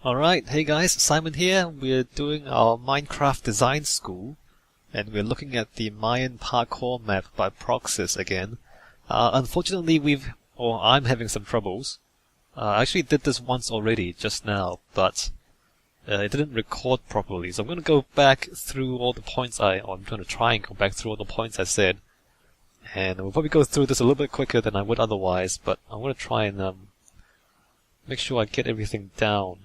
Alright, hey guys, Simon here. We're doing our Minecraft design school, and we're looking at the Mayan Parkour map by Progsys again. Unfortunately, I'm having some troubles. I actually did this once already, just now, but it didn't record properly. So I'm going to go back through all the points I'm going to try and go back through all the points I said. And we'll probably go through this a little bit quicker than I would otherwise, but I'm going to try and make sure I get everything down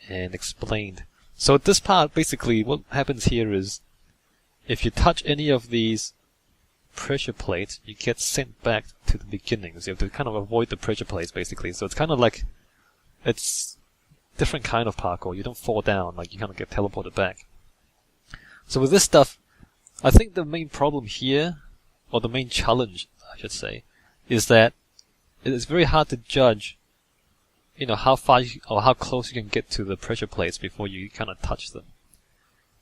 and explained. So at this part, basically, what happens here is, if you touch any of these pressure plates, you get sent back to the beginning. So you have to kind of avoid the pressure plates, basically. So it's kind of like, it's different kind of parkour. You don't fall down, like you kind of get teleported back. So with this stuff, I think the main problem here, or the main challenge, I should say, is that it is very hard to judge how far or how close you can get to the pressure plates before you kind of touch them.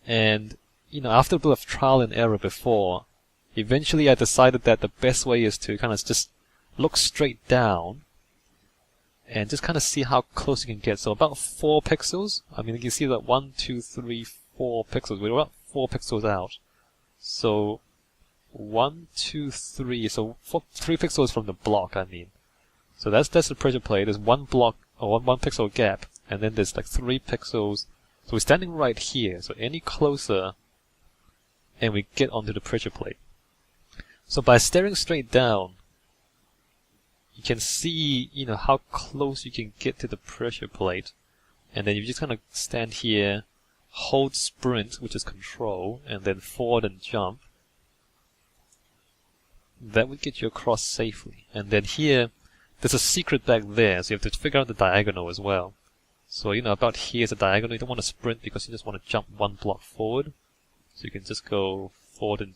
And, after a bit of trial and error before, eventually I decided that the best way is to kind of just look straight down and just kind of see how close you can get. So about 4 pixels. I mean, you can see that 1, 2, 3, 4 pixels. We're about 4 pixels out. So 1, 2, 3. So 3 pixels from the block, I mean. So that's the pressure plate. There's one block or one pixel gap, and then there's like 3 pixels. So we're standing right here. So any closer, and we get onto the pressure plate. So by staring straight down, you can see, how close you can get to the pressure plate, and then you just kind of stand here, hold sprint, which is control, and then forward and jump. That would get you across safely. And then here, there's a secret back there, so you have to figure out the diagonal as well. So, about here's a diagonal. You don't want to sprint because you just want to jump 1 block forward. So you can just go forward and...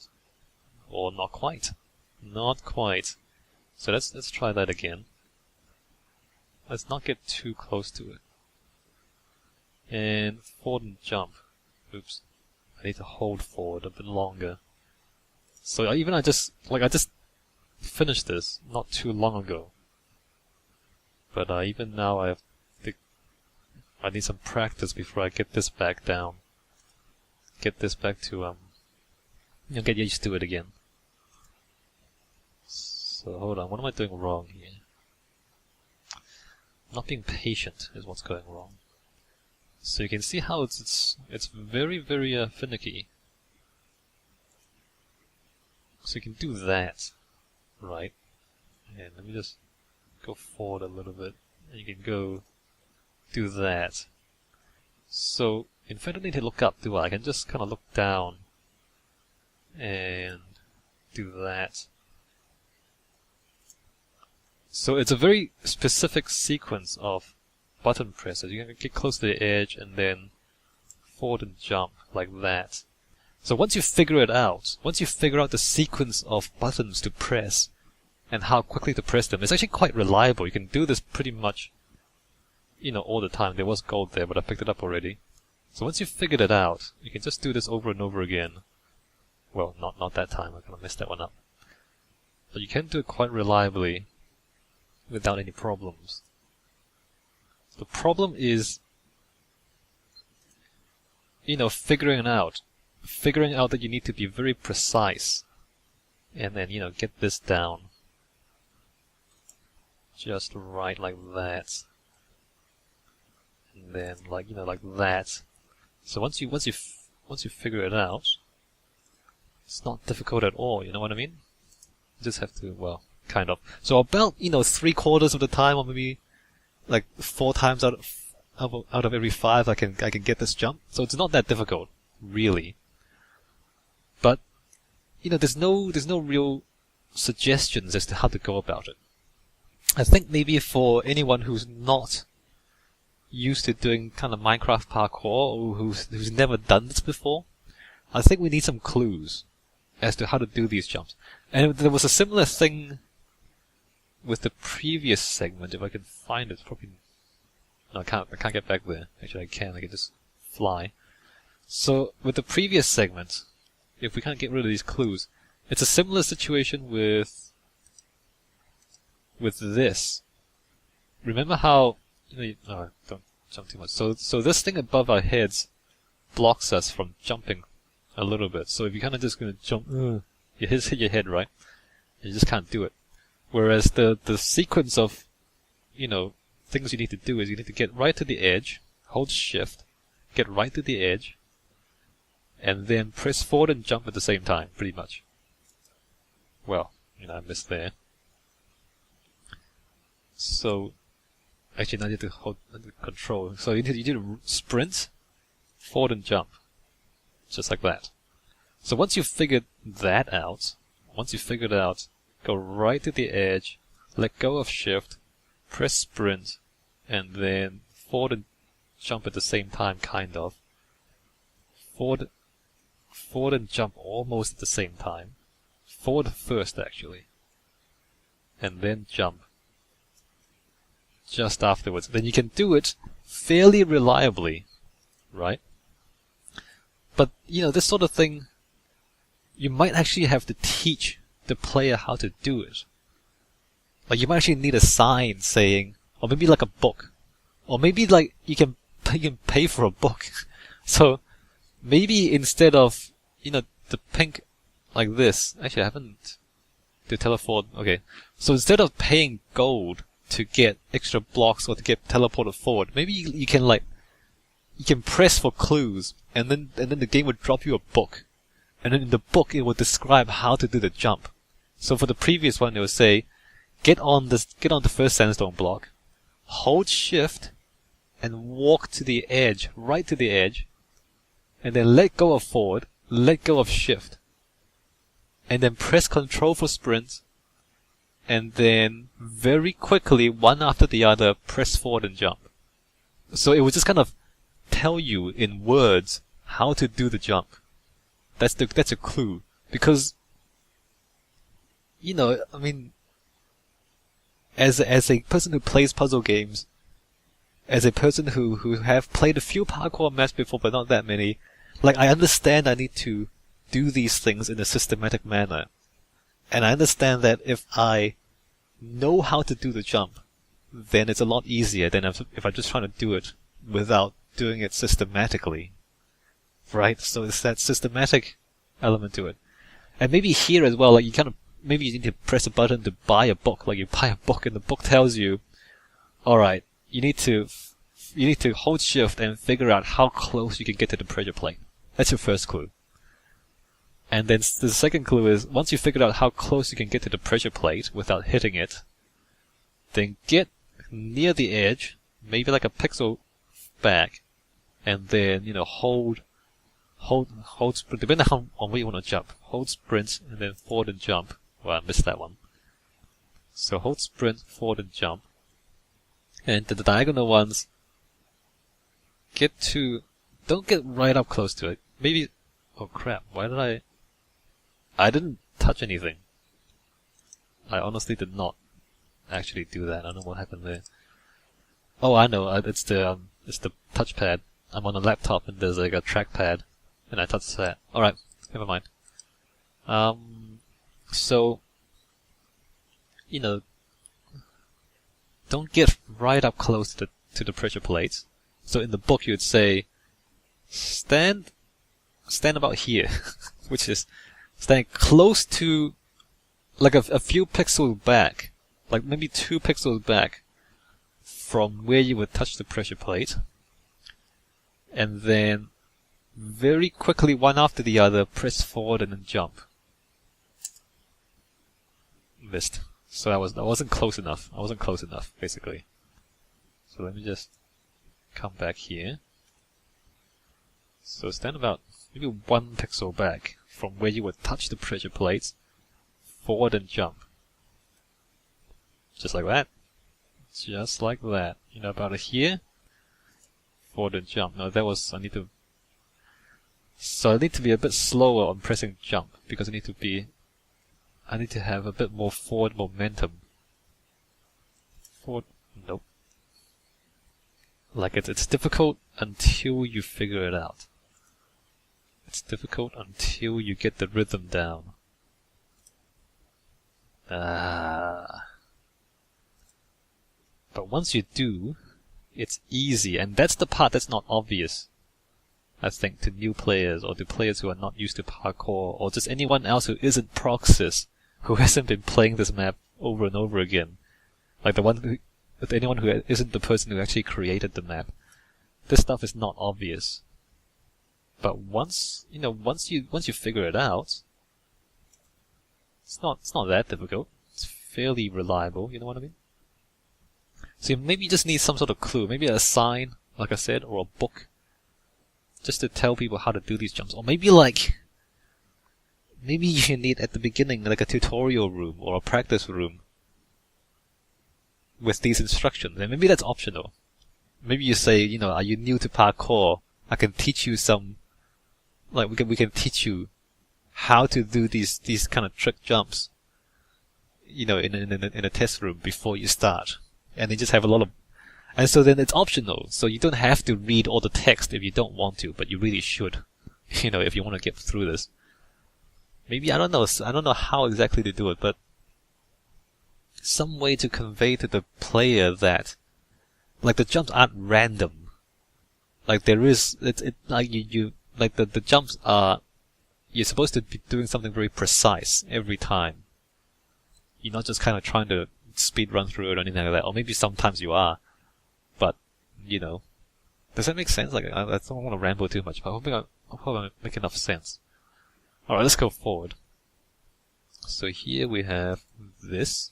or not quite. Not quite. So let's try that again. Let's not get too close to it. And forward and jump. Oops. I need to hold forward a bit longer. So I just finished this not too long ago. But even now I need some practice before I get this back down. Get this back to get used to it again. So hold on, what am I doing wrong here? Not being patient is what's going wrong. So you can see how it's very, very finicky. So you can do that, right? And let me just go forward a little bit, and you can go do that. So, in fact, I don't need to look up, do I? I can just kind of look down and do that. So it's a very specific sequence of button presses. You can get close to the edge and then forward and jump like that. So once you figure it out, once you figure out the sequence of buttons to press, and how quickly to press them. It's actually quite reliable. You can do this pretty much, all the time. There was gold there, but I picked it up already. So once you've figured it out, you can just do this over and over again. Well, not that time. I kind of messed that one up. But you can do it quite reliably without any problems. The problem is, figuring out that you need to be very precise. And then, get this down. Just right like that, and then like that. So once you figure it out, it's not difficult at all. You know what I mean? You just have to, well, kind of. So about 3/4 of the time, or maybe like 4 times out of every 5, I can get this jump. So it's not that difficult, really. But there's no real suggestions as to how to go about it. I think maybe for anyone who's not used to doing kind of Minecraft parkour, or who's never done this before, I think we need some clues as to how to do these jumps. And there was a similar thing with the previous segment. If I can find it, probably... No, I can't get back there. Actually, I can just fly. So, with the previous segment, if we can't get rid of these clues, it's a similar situation with this. Remember how... don't jump too much. So this thing above our heads blocks us from jumping a little bit. So if you're kind of just going to jump, you hit your head, right? You just can't do it. Whereas the sequence of, things you need to do is you need to get right to the edge, hold shift, get right to the edge, and then press forward and jump at the same time, pretty much. Well, I missed there. So, actually now you need to hold control. So you need to sprint, forward and jump. Just like that. So once you've figured that out, go right to the edge, let go of shift, press sprint, and then forward and jump at the same time, kind of. Forward and jump almost at the same time. Forward first, actually. And then jump just afterwards. Then you can do it fairly reliably, right? But, this sort of thing, you might actually have to teach the player how to do it. Like, you might actually need a sign saying, or maybe like a book. Or maybe like, you can pay for a book. So, maybe instead of, the pink like this, actually I haven't, to teleport, okay. So instead of paying gold to get extra blocks or to get teleported forward, maybe you can press for clues, and then the game would drop you a book. And then in the book it would describe how to do the jump. So for the previous one it would say, get on the first sandstone block, hold shift, and walk to the edge, right to the edge, and then let go of forward, let go of shift, and then press control for sprint, and then very quickly, one after the other, press forward and jump. So it would just kind of tell you in words how to do the jump. That's a clue. Because, as a person who plays puzzle games, as a person who have played a few parkour maps before, but not that many, like, I understand I need to do these things in a systematic manner. And I understand that if I know how to do the jump, then it's a lot easier than if I'm just trying to do it without doing it systematically. Right? So it's that systematic element to it. And maybe here as well, like, maybe you need to press a button to buy a book. Like, you buy a book and the book tells you, alright, you need to hold shift and figure out how close you can get to the pressure plate. That's your first clue. And then the second clue is, once you figured out how close you can get to the pressure plate without hitting it, then get near the edge, maybe like a pixel back, and then, hold sprint, depending on where you want to jump. Hold sprint, and then forward and jump. Well, I missed that one. So hold sprint, forward and jump. And the diagonal ones, don't get right up close to it. Maybe, oh crap, I didn't touch anything. I honestly did not actually do that. I don't know what happened there. Oh, I know, it's the touchpad. I'm on a laptop and there's like a trackpad, and I touched that. Alright, never mind. So, don't get right up close to the pressure plates. So in the book you would say, stand about here, which is stand close to, like a few pixels back, like maybe 2 pixels back from where you would touch the pressure plate, and then very quickly, one after the other, press forward and then jump. Missed. So I wasn't close enough. Basically. So let me just come back here. So stand about maybe 1 pixel back from where you would touch the pressure plates, forward and jump. Just like that. Just like that. About here, forward and jump. Now I need to be a bit slower on pressing jump, because I need to have a bit more forward momentum. Nope. Like it's difficult until you figure it out. It's difficult until you get the rhythm down. But once you do, It's easy, and that's the part that's not obvious, I think, to new players or to players who are not used to parkour, or just anyone else who isn't Progsys, who hasn't been playing this map over and over again. Like anyone who isn't the person who actually created the map. This stuff is not obvious. But once you figure it out, it's not that difficult. It's fairly reliable, you know what I mean? So maybe you just need some sort of clue, maybe a sign, like I said, or a book, just to tell people how to do these jumps. Or maybe you need at the beginning like a tutorial room or a practice room with these instructions, and maybe that's optional. Maybe you say, are you new to parkour? I can teach you some, we can teach you how to do these kind of trick jumps, in a test room before you start. And they just have a lot of, and so then it's optional. So you don't have to read all the text if you don't want to, but you really should, if you want to get through this. Maybe, I don't know how exactly to do it, but some way to convey to the player that, the jumps aren't random. There is, the jumps are, you're supposed to be doing something very precise every time. You're not just kind of trying to speed run through it or anything like that. Or maybe sometimes you are. But, does that make sense? I don't want to ramble too much, but I hope I make enough sense. Alright, let's go forward. So here we have this.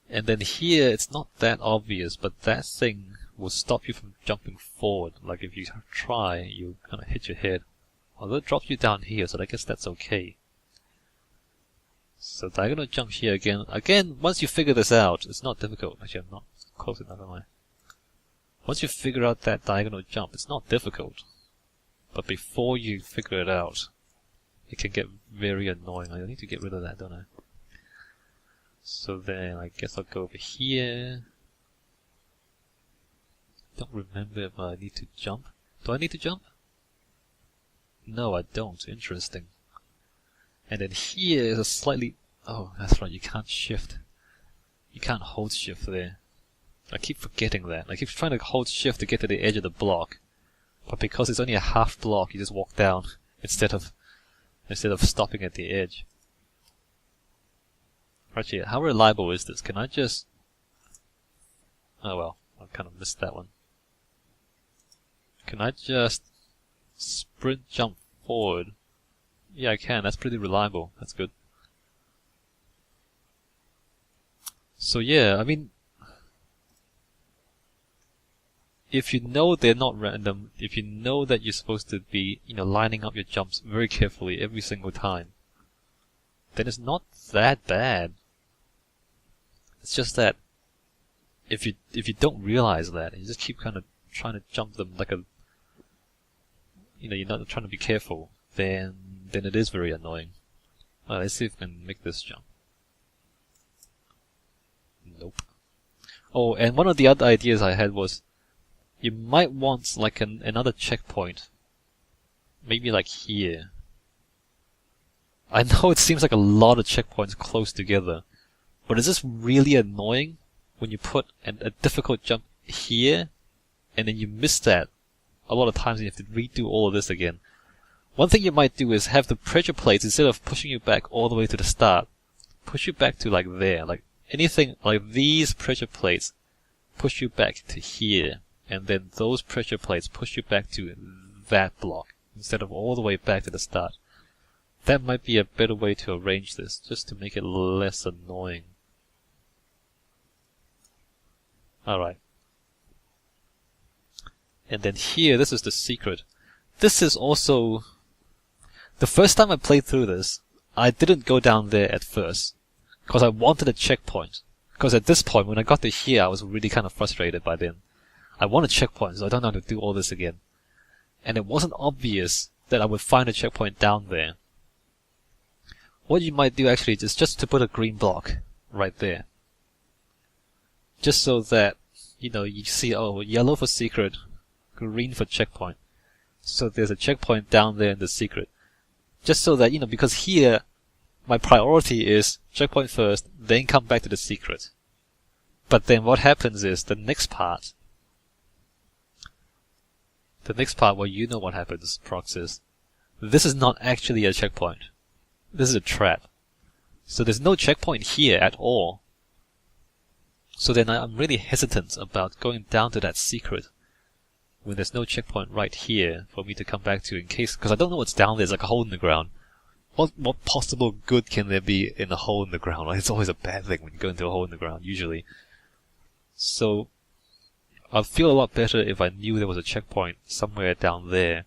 And then here, it's not that obvious, but that thing will stop you from jumping forward. If you try, you kind of hit your head. Although it drops you down here, so I guess that's okay. So diagonal jump here again. Again, once you figure this out, it's not difficult. Actually, I'm not close enough, am I? Once you figure out that diagonal jump, it's not difficult. But before you figure it out, it can get very annoying. I need to get rid of that, don't I? So then, I guess I'll go over here. Don't remember if I need to jump. Do I need to jump? No, I don't. Interesting. And then here is a slightly... Oh, that's right, you can't shift. You can't hold shift there. I keep forgetting that. I keep trying to hold shift to get to the edge of the block. But because it's only a half block, you just walk down instead of stopping at the edge. Actually, how reliable is this? Can I just... Oh well, I kind of missed that one. Can I just sprint jump forward? Yeah, I can. That's pretty reliable. That's good. So yeah, I mean, if you know they're not random, if you know that you're supposed to be, lining up your jumps very carefully every single time, then it's not that bad. It's just that if you don't realize that, and you just keep kind of trying to jump them like a, you're not trying to be careful, then it is very annoying. Well, let's see if we can make this jump. Nope. Oh, and one of the other ideas I had was, you might want another checkpoint. Maybe here. I know it seems like a lot of checkpoints close together, but is this really annoying when you put a difficult jump here, and then you miss that a lot of times and you have to redo all of this again? One thing you might do is have the pressure plates, instead of pushing you back all the way to the start, push you back to there. Anything like these pressure plates push you back to here, and then those pressure plates push you back to that block, instead of all the way back to the start. That might be a better way to arrange this, just to make it less annoying. Alright. And then here, this is the secret. This is also... The first time I played through this, I didn't go down there at first, because I wanted a checkpoint. Because at this point, when I got to here, I was really kind of frustrated by then. I want a checkpoint, so I don't know how to do all this again. And it wasn't obvious that I would find a checkpoint down there. What you might do actually is just to put a green block right there. Just so that, you see, oh, yellow for secret, green for checkpoint. So there's a checkpoint down there in the secret. Just so that, because here, my priority is checkpoint first, then come back to the secret. But then what happens is the next part, well, you know what happens, Progsys. This is not actually a checkpoint. This is a trap. So there's no checkpoint here at all. So then I'm really hesitant about going down to that secret when there's no checkpoint right here for me to come back to in case, because I don't know what's down there. There's like a hole in the ground. What possible good can there be in a hole in the ground? Right? It's always a bad thing when you go into a hole in the ground, usually. So I'd feel a lot better if I knew there was a checkpoint somewhere down there.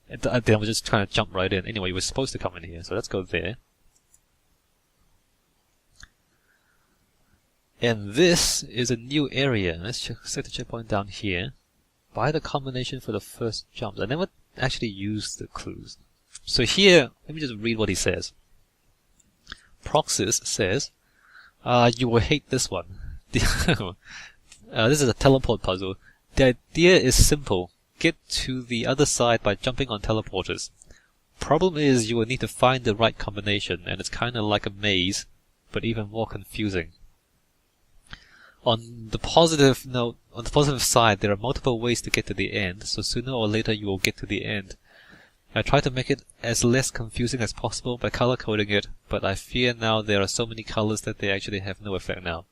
And then I would just kind of jump right in. Anyway, we're supposed to come in here, so let's go there. And this is a new area. Let's set the checkpoint down here. Buy the combination for the first jump. I never actually used the clues. So here, let me just read what he says. Progsys says, you will hate this one. This is a teleport puzzle. The idea is simple. Get to the other side by jumping on teleporters. Problem is you will need to find the right combination, and it's kind of like a maze, but even more confusing. On the positive side, there are multiple ways to get to the end, so sooner or later you will get to the end. I try to make it as less confusing as possible by color coding it, but I fear now there are so many colors that they actually have no effect now.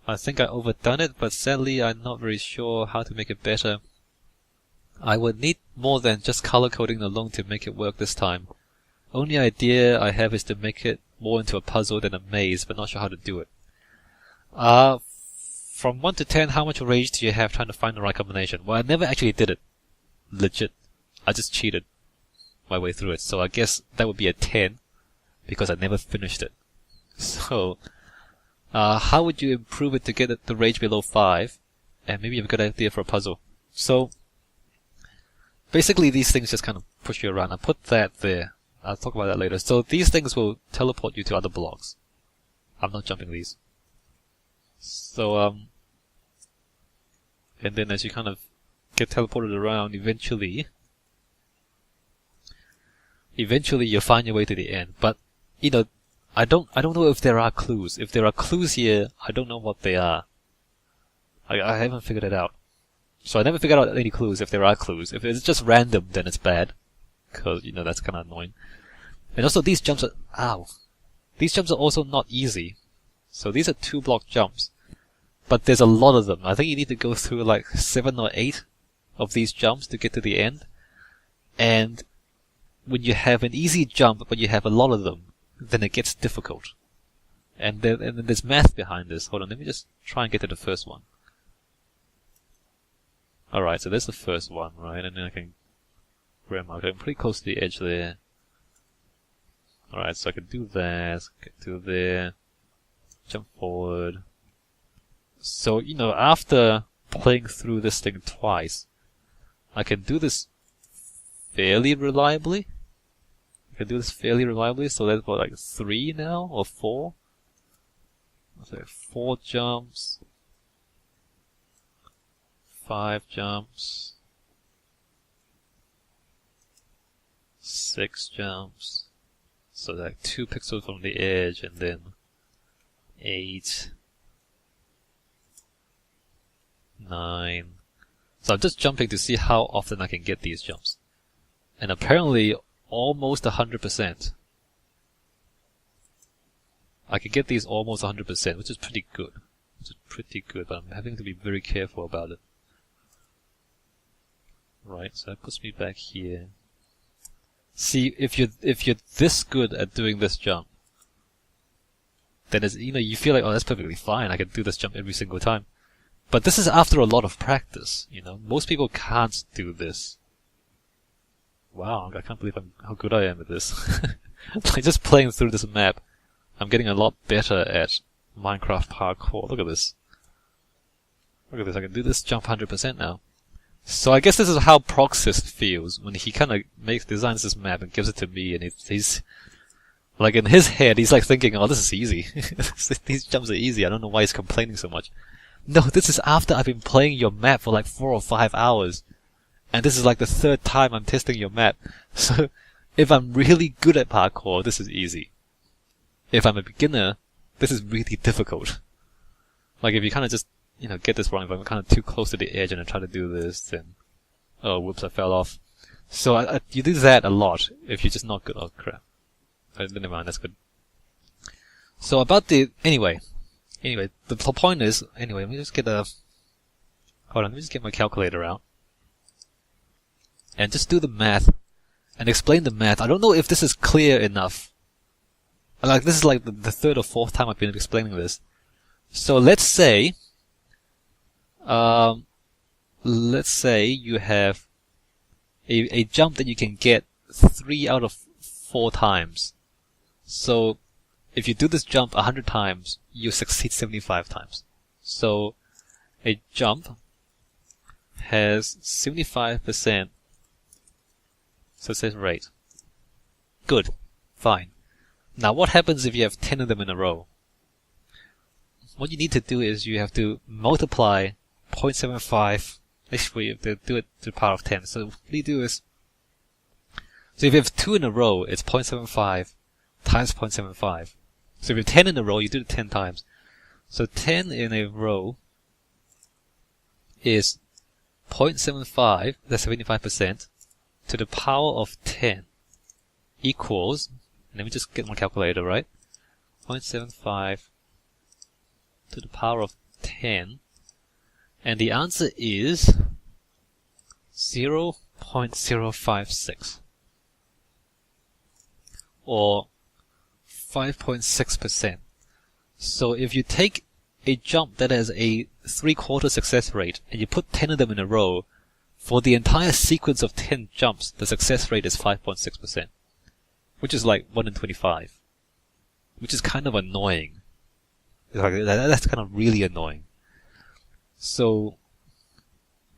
I think I overdone it, but sadly I'm not very sure how to make it better. I would need more than just color coding alone to make it work this time. Only idea I have is to make it more into a puzzle than a maze, but not sure how to do it. From 1 to 10, how much rage do you have trying to find the right combination? Well, I never actually did it. Legit. I just cheated my way through it, so I guess that would be a 10, because I never finished it. So, how would you improve it to get the rage below 5? And maybe you have a good idea for a puzzle. So, basically these things just kind of push you around. I put that there. I'll talk about that later. So these things will teleport you to other blocks. I'm not jumping these. So, and then as you kind of get teleported around, eventually you'll find your way to the end. But, you know, I don't know if there are clues. If there are clues here, I don't know what they are. I haven't figured it out. So I never figured out any clues if there are clues. If it's just random, then it's bad. Because, you know, that's kind of annoying. And also these jumps are, these jumps are also not easy. So these are 2-block jumps. But there's a lot of them. I think you need to go through like 7 or 8 of these jumps to get to the end. And when you have an easy jump, but you have a lot of them, then it gets difficult. And then there's math behind this. Hold on, let me just try and get to the first one. Alright, so there's the first one, right? And then I can grab my, I'm pretty close to the edge there. Alright, so I can do that, get to there, jump forward. So, you know, after playing through this thing twice, I can do this fairly reliably. So that's what, like 3 now? Or 4? So 4 jumps. 5 jumps. 6 jumps. So like 2 pixels from the edge, and then 8. 9. So I'm just jumping to see how often I can get these jumps. And apparently almost 100%. I can get these almost 100%, which is pretty good. But I'm having to be very careful about it. Right, so that puts me back here. See, if you're this good at doing this jump, then it's, you know, you feel like, oh, that's perfectly fine. I can do this jump every single time. But this is after a lot of practice, you know. Most people can't do this. Wow, I can't believe how good I am at this. Like, just playing through this map, I'm getting a lot better at Minecraft parkour. Look at this. I can do this jump 100% now. So I guess this is how Progsys feels when he kind of designs this map and gives it to me, and he's like, in his head, he's like thinking, oh, this is easy. These jumps are easy. I don't know why he's complaining so much. No, this is after I've been playing your map for like 4 or 5 hours. And this is like the 3rd time I'm testing your map. So, if I'm really good at parkour, this is easy. If I'm a beginner, this is really difficult. Like if you kind of just, get this wrong, if I'm kind of too close to the edge and I try to do this, then, oh, whoops, I fell off. So you do that a lot if you're just not good. Oh, crap. Never mind, that's good. So anyway, the point is, let me just get let me just get my calculator out. And just do the math, and explain the math. I don't know if this is clear enough. Like, this is like the third or fourth time I've been explaining this. So let's say you have a jump that you can get 3 out of 4 times. So if you do this jump 100 times, you succeed 75 times. So a jump has 75% success rate. Good. Fine. Now what happens if you have 10 of them in a row? What you need to do is you have to multiply 0.75. Actually, you have to do it to the power of 10. So what you do is, so if you have 2 in a row, it's 0.75 times 0.75. So if you have 10 in a row, you do it 10 times. So 10 in a row is 0.75, that's 75%, to the power of 10 equals, let me just get my calculator, right? 0.75 to the power of 10, and the answer is 0.056, or 5.6%. So if you take a jump that has a 3/4 success rate, and you put 10 of them in a row, for the entire sequence of 10 jumps, the success rate is 5.6%, which is like 1 in 25, which is kind of annoying. That's kind of really annoying. So,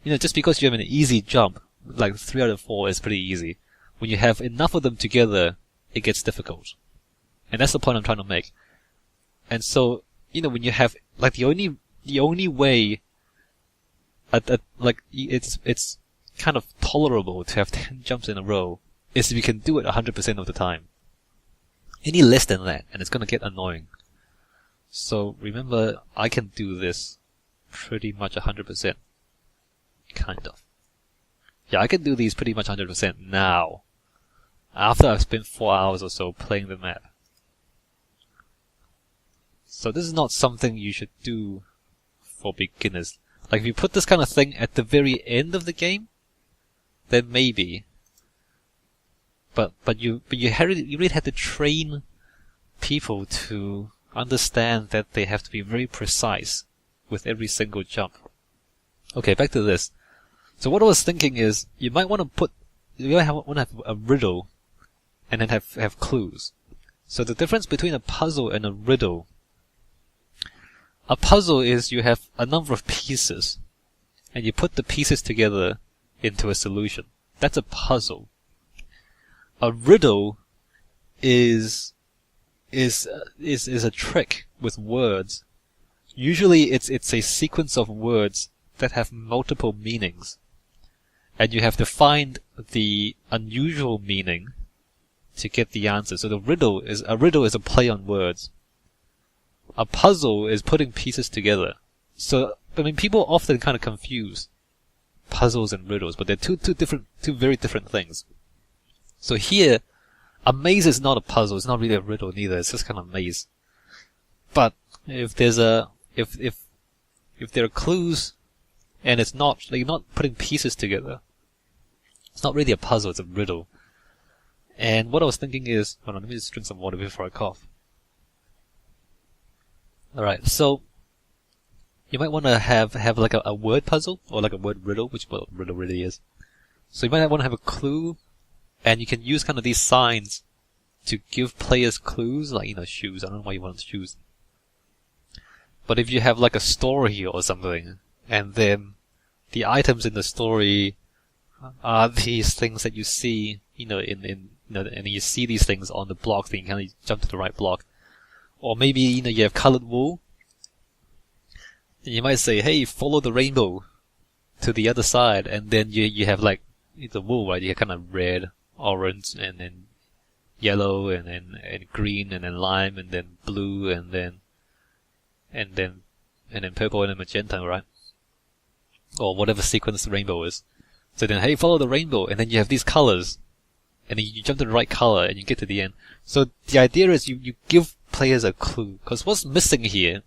just because you have an easy jump, like 3 out of 4 is pretty easy. When you have enough of them together, it gets difficult. And that's the point I'm trying to make. And so, when you have, like, the only way, like, it's kind of tolerable to have 10 jumps in a row is if you can do it 100% of the time. Any less than that, and it's gonna get annoying. So remember, I can do this pretty much 100%. Kind of. Yeah, I can do these pretty much 100% now, after I've spent 4 hours or so playing the map. So this is not something you should do for beginners. Like, if you put this kind of thing at the very end of the game, then maybe. But you really have to train people to understand that they have to be very precise with every single jump. Okay, back to this. So what I was thinking is, you might want to have a riddle, and then have clues. So the difference between a puzzle and a riddle. A puzzle is you have a number of pieces, and you put the pieces together into a solution. That's a puzzle. A riddle is a trick with words. Usually it's a sequence of words that have multiple meanings, and you have to find the unusual meaning to get the answer. So a riddle is a play on words. A puzzle is putting pieces together. So, people often kind of confuse puzzles and riddles, but they're two very different things. So here, a maze is not a puzzle, it's not really a riddle neither, it's just kind of a maze. But if there are clues, and it's not, like, you're not putting pieces together, it's not really a puzzle, it's a riddle. And what I was thinking is, hold on, let me just drink some water before I cough. Alright, so you might want to have like a word puzzle, or like a word riddle, which what a riddle really is. So you might want to have a clue, and you can use kind of these signs to give players clues, like, shoes. I don't know why you want shoes. But if you have like a story or something, and then the items in the story are these things that you see, and you see these things on the block, then you kind of jump to the right block. Or maybe, you have colored wool, and you might say, hey, follow the rainbow to the other side, and then you have, like, the wool, right? You have kind of red, orange, and then yellow, and green, and then lime, and then blue, and then and then purple, and then magenta, right? Or whatever sequence the rainbow is. So then, hey, follow the rainbow, and then you have these colors, and then you jump to the right color, and you get to the end. So the idea is you give players a clue, because what's missing here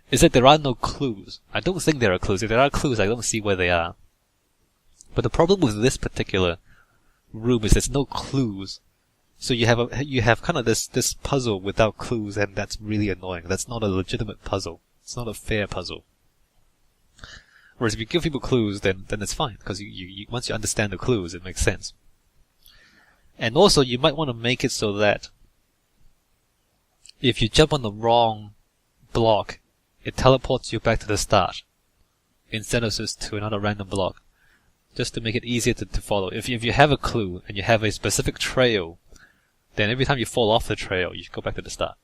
is that there are no clues. I don't think there are clues. If there are clues, I don't see where they are. But the problem with this particular room is there's no clues. So you have kind of this puzzle without clues, and that's really annoying. That's not a legitimate puzzle. It's not a fair puzzle. Whereas if you give people clues, then it's fine, because you once you understand the clues, it makes sense. And also, you might want to make it so that if you jump on the wrong block, it teleports you back to the start, instead of just to another random block, just to make it easier to follow. If you have a clue, and you have a specific trail, then every time you fall off the trail, you go back to the start.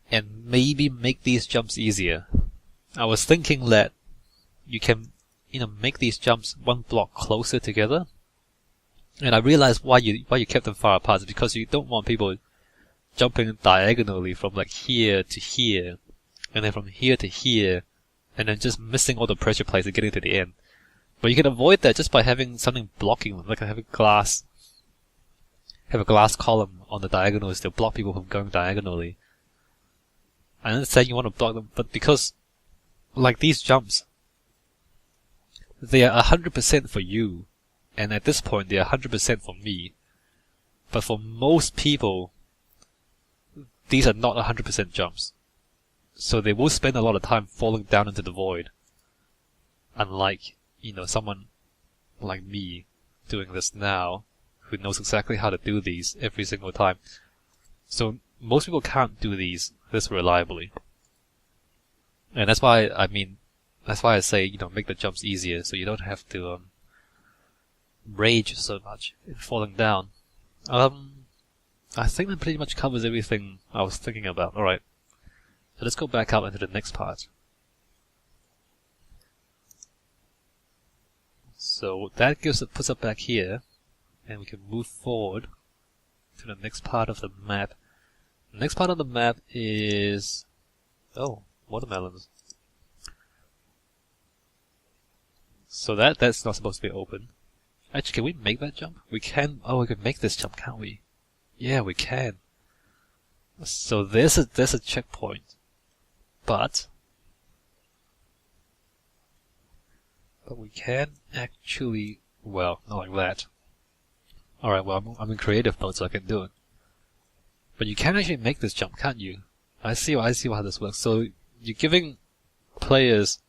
And maybe make these jumps easier. I was thinking that you can, make these jumps one block closer together. And I realized why you kept them far apart is because you don't want people jumping diagonally from like here to here, and then from here to here, and then just missing all the pressure plates and getting to the end. But you can avoid that just by having something blocking them, like have a glass column on the diagonals to block people from going diagonally. I understand you want to block them, but because, like these jumps, they are 100% for you, and at this point they are 100% for me. But for most people, these are not 100% jumps. So they will spend a lot of time falling down into the void. Unlike, someone like me doing this now, who knows exactly how to do these every single time. So most people can't do these this reliably. And that's why I say, make the jumps easier so you don't have to rage so much in falling down. I think that pretty much covers everything I was thinking about. Alright. So let's go back up into the next part. So that puts us back here, and we can move forward to the next part of the map. The next part of the map is watermelons. So that's not supposed to be open. Actually, can we make that jump? We can. Oh, we can make this jump, can't we? Yeah, we can. So there's a checkpoint, but we can actually, not like that. Alright, well, I'm in creative mode, so I can do it. But you can actually make this jump, can't you? I see how this works. So you're giving players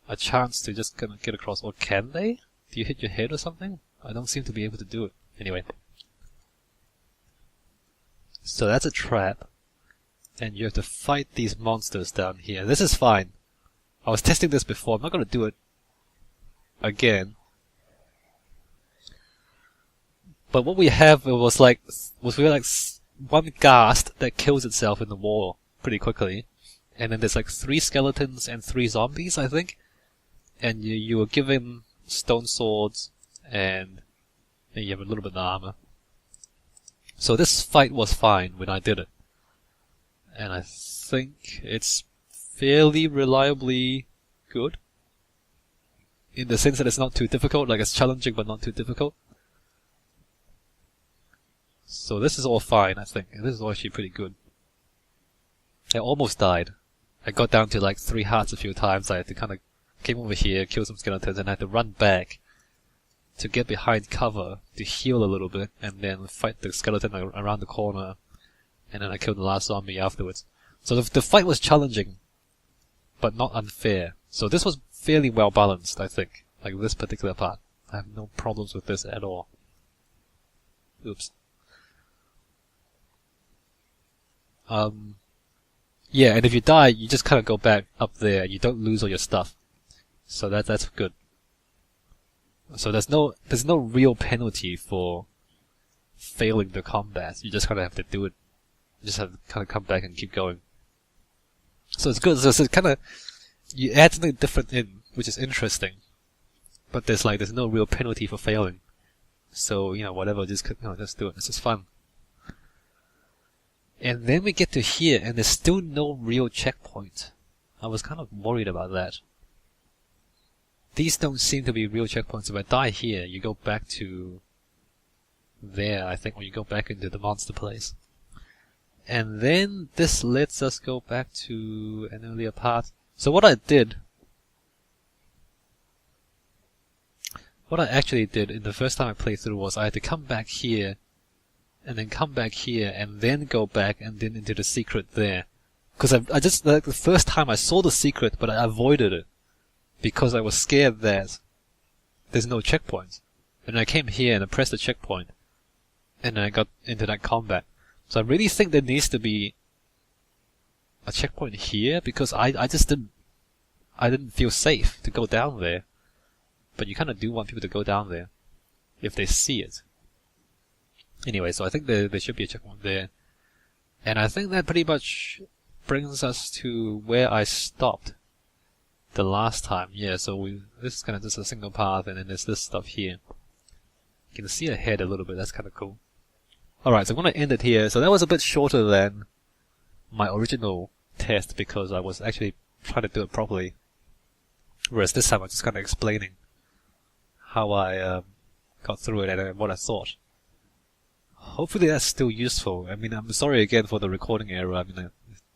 a chance to just kind of get across, or can they? Do you hit your head or something? I don't seem to be able to do it. Anyway. So that's a trap. And you have to fight these monsters down here. This is fine. I was testing this before. I'm not going to do it again. But what we have was one ghast that kills itself in the wall pretty quickly. And then there's like 3 skeletons and 3 zombies, I think. And you were given stone swords, and you have a little bit of armor. So this fight was fine when I did it. And I think it's fairly reliably good. In the sense that it's not too difficult, like it's challenging but not too difficult. So this is all fine, I think. This is all actually pretty good. I almost died. I got down to like 3 hearts a few times. I had to kind of came over here, kill some skeletons, and I had to run back to get behind cover to heal a little bit, and then fight the skeleton around the corner, and then I killed the last zombie afterwards. So the fight was challenging, but not unfair. So this was fairly well balanced, I think. Like this particular part. I have no problems with this at all. Oops. Yeah, and if you die, you just kind of go back up there. You don't lose all your stuff. So that's good. So there's no real penalty for failing the combat. You just kind of have to do it. You just have to kind of come back and keep going. So it's good. So it's kind of, you add something different in, which is interesting. But there's no real penalty for failing. So, whatever, just do it. It's just fun. And then we get to here, and there's still no real checkpoint. I was kind of worried about that. These don't seem to be real checkpoints. If I die here, you go back to there, I think, when you go back into the monster place. And then this lets us go back to an earlier part. So what I actually did in the first time I played through was I had to come back here, and then come back here, and then go back and then into the secret there. Because I just, like, the first time I saw the secret, but I avoided it. Because I was scared that there's no checkpoint. And I came here and I pressed the checkpoint, and then I got into that combat. So I really think there needs to be a checkpoint here, because I just didn't feel safe to go down there. But you kind of do want people to go down there if they see it. Anyway, so I think there should be a checkpoint there. And I think that pretty much brings us to where I stopped the last time. Yeah, so this is kind of just a single path, and then there's this stuff here. You can see ahead a little bit, that's kind of cool. Alright, so I'm going to end it here. So that was a bit shorter than my original test, because I was actually trying to do it properly. Whereas this time I was just kind of explaining how I got through it and what I thought. Hopefully that's still useful. I mean, I'm sorry again for the recording error. I mean,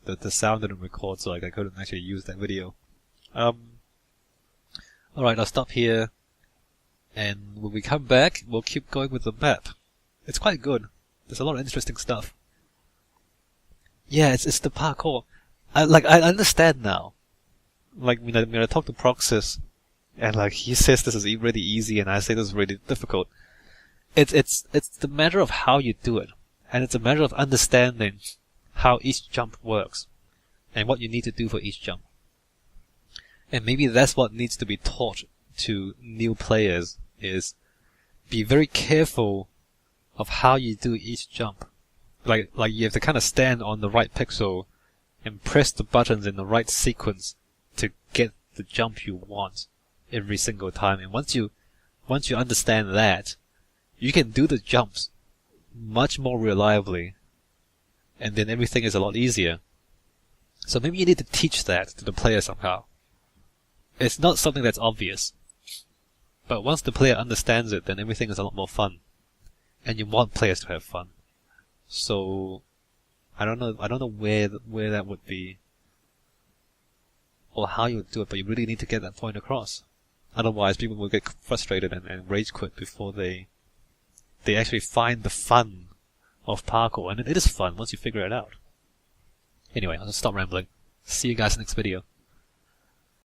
the sound didn't record, so I couldn't actually use that video. Alright, I'll stop here. And when we come back, we'll keep going with the map. It's quite good. There's a lot of interesting stuff. Yeah, it's the parkour. I understand now. Like, when I talk to Progsys, and like, he says this is really easy, and I say this is really difficult. It's the matter of how you do it. And it's a matter of understanding how each jump works. And what you need to do for each jump. And maybe that's what needs to be taught to new players, is be very careful of how you do each jump. Like you have to kind of stand on the right pixel and press the buttons in the right sequence to get the jump you want every single time. And once you understand that, you can do the jumps much more reliably, and then everything is a lot easier. So maybe you need to teach that to the player somehow. It's not something that's obvious, but once the player understands it, then everything is a lot more fun. And you want players to have fun. So I don't know where that would be, or how you would do it, but you really need to get that point across. Otherwise, people will get frustrated and rage quit before they actually find the fun of parkour. And it is fun once you figure it out. Anyway, I'll just stop rambling. See you guys in the next video.